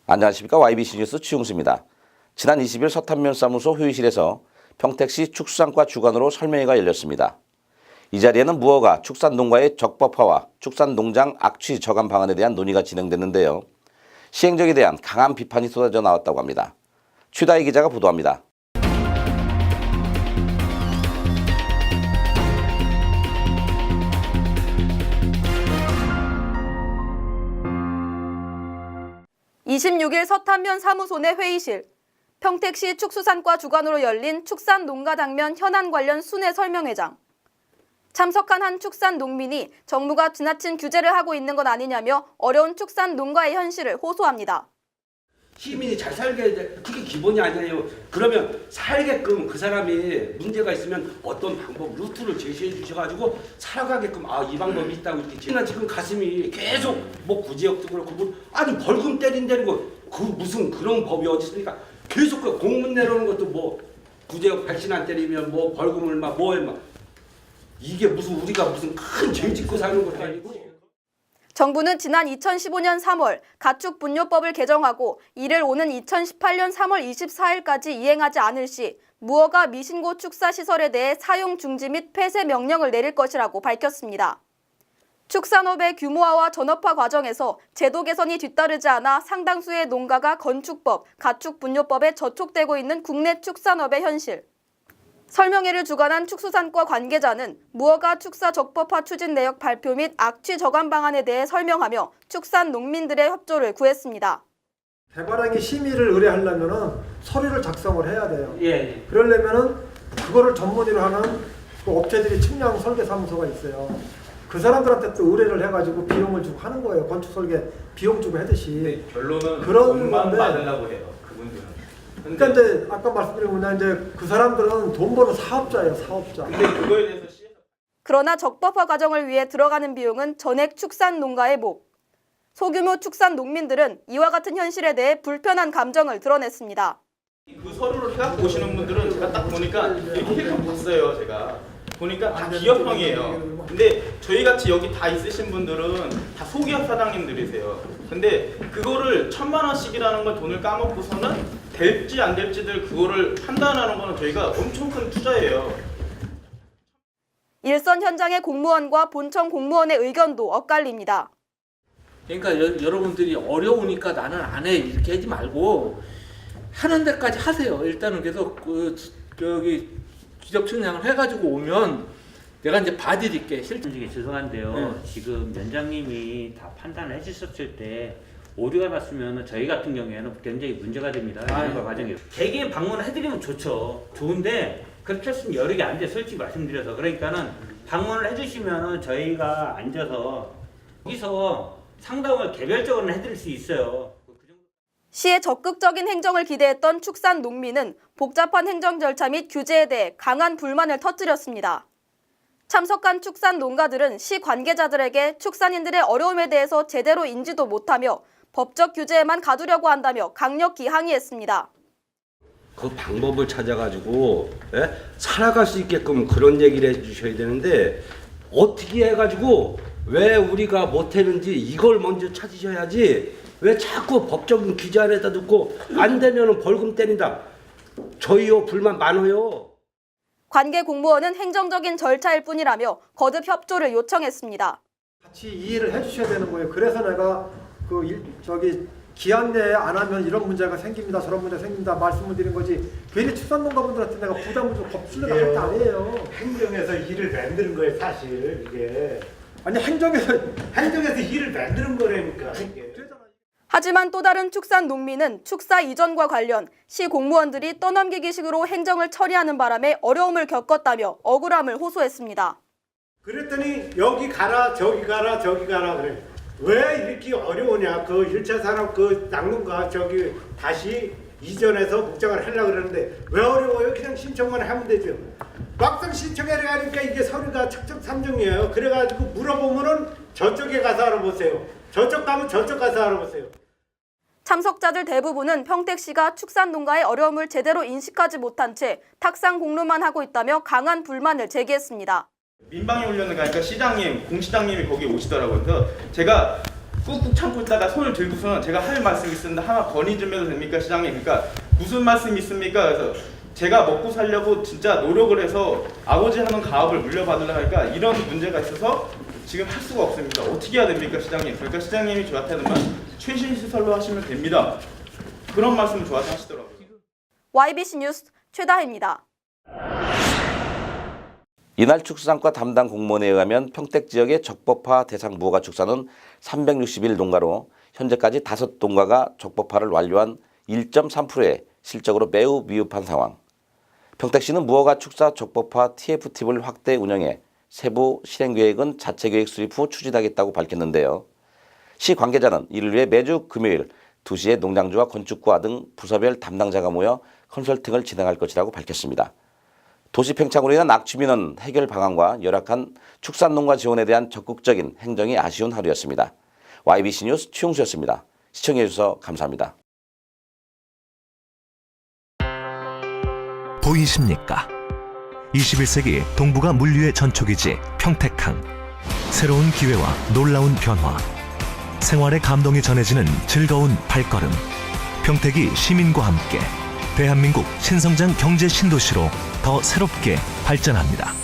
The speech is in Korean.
안녕하십니까. YBC 뉴스 최용수입니다. 지난 20일 서탄면사무소 회의실에서 평택시 축산과 주관으로 설명회가 열렸습니다. 이 자리에는 무허가 축산농가의 적법화와 축산농장 악취 저감 방안에 대한 논의가 진행됐는데요. 시행령에 대한 강한 비판이 쏟아져 나왔다고 합니다. 최다희 기자가 보도합니다. (26일) 서탄면 사무소 내 회의실. 평택시 축수산과 주관으로 열린 축산농가당면 현안 관련 순회 설명회장. 참석한 한 축산 농민이 정부가 지나친 규제를 하고 있는 것 아니냐며 어려운 축산 농가의 현실을 호소합니다. 시민이 잘 살게 해야 돼. 그게 기본이 아니에요. 그러면 살게끔 그 사람이 문제가 있으면 어떤 방법, 루트를 제시해 주셔가지고 살아가게끔 이 방법이 있다고 이렇게. 지난 지금 가슴이 계속 뭐 구제역도 그렇고 아니 벌금 때린다는 거 그 무슨 그런 법이 어디 있습니까? 계속 그 공문 내려오는 것도 뭐 구제역 백신 안 때리면 뭐 벌금을 막 이게 무슨 우리가 무슨 큰 죄 짓고 사는 것도 아니고. 정부는 지난 2015년 3월 가축분뇨법을 개정하고 이를 오는 2018년 3월 24일까지 이행하지 않을 시 무허가 미신고 축사시설에 대해 사용 중지 및 폐쇄 명령을 내릴 것이라고 밝혔습니다. 축산업의 규모화와 전업화 과정에서 제도 개선이 뒤따르지 않아 상당수의 농가가 건축법, 가축분뇨법에 저촉되고 있는 국내 축산업의 현실. 설명회를 주관한 축수산과 관계자는 무허가 축사 적법화 추진 내역 발표 및 악취 저감 방안에 대해 설명하며 축산 농민들의 협조를 구했습니다. 대바랑이 심의를 의뢰하려면은 서류를 작성을 해야 돼요. 예. 그러려면은 그거를 전문의로 하는 그 업체들이 측량 설계 사무소가 있어요. 그 사람들한테 또 의뢰를 해가지고 비용을 주고 하는 거예요. 건축 설계 비용 주고 하듯이. 결론은 그런 돈만 건데. 받으려고 해요. 그분들은. 그러니까 이제 아까 말씀드린 뭐냐 이제 그 사람들은 돈 버는 사업자예요, 사업자. 근데 그거에 대해서 그러나 적법화 과정을 위해 들어가는 비용은 전액 축산 농가의 목. 소규모 축산 농민들은 이와 같은 현실에 대해 불편한 감정을 드러냈습니다. 그 서류를 해갖고 오시는 분들은 제가 딱 보니까 이렇게 힐끔 봤어요. 제가 보니까 다 기업형이에요. 근데 저희같이 여기 다 있으신 분들은 다 소기업 사장님들이세요. 근데 그거를 1,000만 원씩이라는 걸 돈을 까먹고서는 될지 안 될지들 그거를 판단하는 거는 저희가 엄청 큰 투자예요. 일선 현장의 공무원과 본청 공무원의 의견도 엇갈립니다. 그러니까 여러분들이 어려우니까 나는 안 해 이렇게 하지 말고 하는 데까지 하세요. 일단은 계속 기적 측량을 해가지고 오면 내가 이제 봐드릴게. 솔직히 죄송한데요. 지금 위원장님이 다 판단을 해주셨을 때 오류가 났으면 저희 같은 경우에는 굉장히 문제가 됩니다. 이 과정에 개개인 방문을 해드리면 좋죠. 좋은데 그렇게 했으면 여력이 안 돼. 솔직히 말씀드려서. 그러니까는 방문을 해주시면 저희가 앉아서 여기서 상담을 개별적으로 해드릴 수 있어요. 시의 적극적인 행정을 기대했던 축산 농민은 복잡한 행정 절차 및 규제에 대해 강한 불만을 터뜨렸습니다. 참석한 축산 농가들은 시 관계자들에게 축산인들의 어려움에 대해서 제대로 인지도 못하며 법적 규제에만 가두려고 한다며 강력히 항의했습니다. 그 방법을 찾아가지고 살아갈 수 있게끔 그런 얘기를 해주셔야 되는데 어떻게 해가지고 왜 우리가 못했는지 이걸 먼저 찾으셔야지 왜 자꾸 법적인 규제 안에다 두고 안 되면 벌금 때린다. 저희요 불만 많아요. 관계 공무원은 행정적인 절차일 뿐이라며 거듭 협조를 요청했습니다. 같이 이해를 해주셔야 되는 거예요. 그래서 내가 기한 내에 안 하면 이런 문제가 생깁니다, 저런 문제가 생깁니다 말씀을 드린 거지. 괜히 축산농가분들한테 내가 부담을 주고 법술을 할 게 아니에요. 행정에서 일을 만드는 거예요, 사실 이게. 아니 행정에서 일을 만드는 거라니까. 이게. 하지만 또 다른 축산 농민은 축사 이전과 관련 시 공무원들이 떠넘기기식으로 행정을 처리하는 바람에 어려움을 겪었다며 억울함을 호소했습니다. 그랬더니 여기 가라 저기 가라 저기 가라 그래. 왜 이렇게 어려우냐. 그 1차 산업 그 낙농가 저기 다시 이전해서 복장을 하려고 그러는데 왜 어려워요? 그냥 신청만 하면 되죠. 막상 신청하려 하니까 이게 서류가 척척삼중이에요. 그래가지고 물어보면은 저쪽에 가서 알아보세요. 저쪽 가면 저쪽 가서 알아보세요. 참석자들 대부분은 평택시가 축산농가의 어려움을 제대로 인식하지 못한 채 탁상 공로만 하고 있다며 강한 불만을 제기했습니다. 민방위 훈련을 가니까 시장님, 공시장님이 거기 오시더라고요. 그래서 제가 꾹꾹 참고 있다가 손을 들고서는 제가 할 말씀이 있었는데 하나 건의 좀 해도 됩니까 시장님? 그러니까 무슨 말씀이 있습니까? 그래서 제가 먹고 살려고 진짜 노력을 해서 아버지 하는 가업을 물려받으려 하니까 이런 문제가 있어서 지금 할 수가 없습니다. 어떻게 해야 됩니까 시장님? 그러니까 시장님이 저한테는 최신 시설로 하시면 됩니다. 그런 말씀을 저한테 하시더라고요. YBC 뉴스 최다혜입니다. 이날 축산과 담당 공무원에 의하면 평택 지역의 적법화 대상 무허가 축사는 361 농가로 현재까지 5농가가 적법화를 완료한 1.3%의 실적으로 매우 미흡한 상황. 평택시는 무허가 축사 적법화 TF팁을 확대 운영해 세부 실행계획은 자체계획 수립 후 추진하겠다고 밝혔는데요. 시 관계자는 이를 위해 매주 금요일 2시에 농장주와 건축과 등 부서별 담당자가 모여 컨설팅을 진행할 것이라고 밝혔습니다. 도시 팽창으로 인한 악취민원 해결 방안과 열악한 축산농가 지원에 대한 적극적인 행정이 아쉬운 하루였습니다. YBC 뉴스 최용수였습니다. 시청해 주셔서 감사합니다. 보이십니까? 21세기 동북아 물류의 전초기지 평택항. 새로운 기회와 놀라운 변화. 생활의 감동이 전해지는 즐거운 발걸음. 평택이 시민과 함께 대한민국 신성장 경제 신도시로 더 새롭게 발전합니다.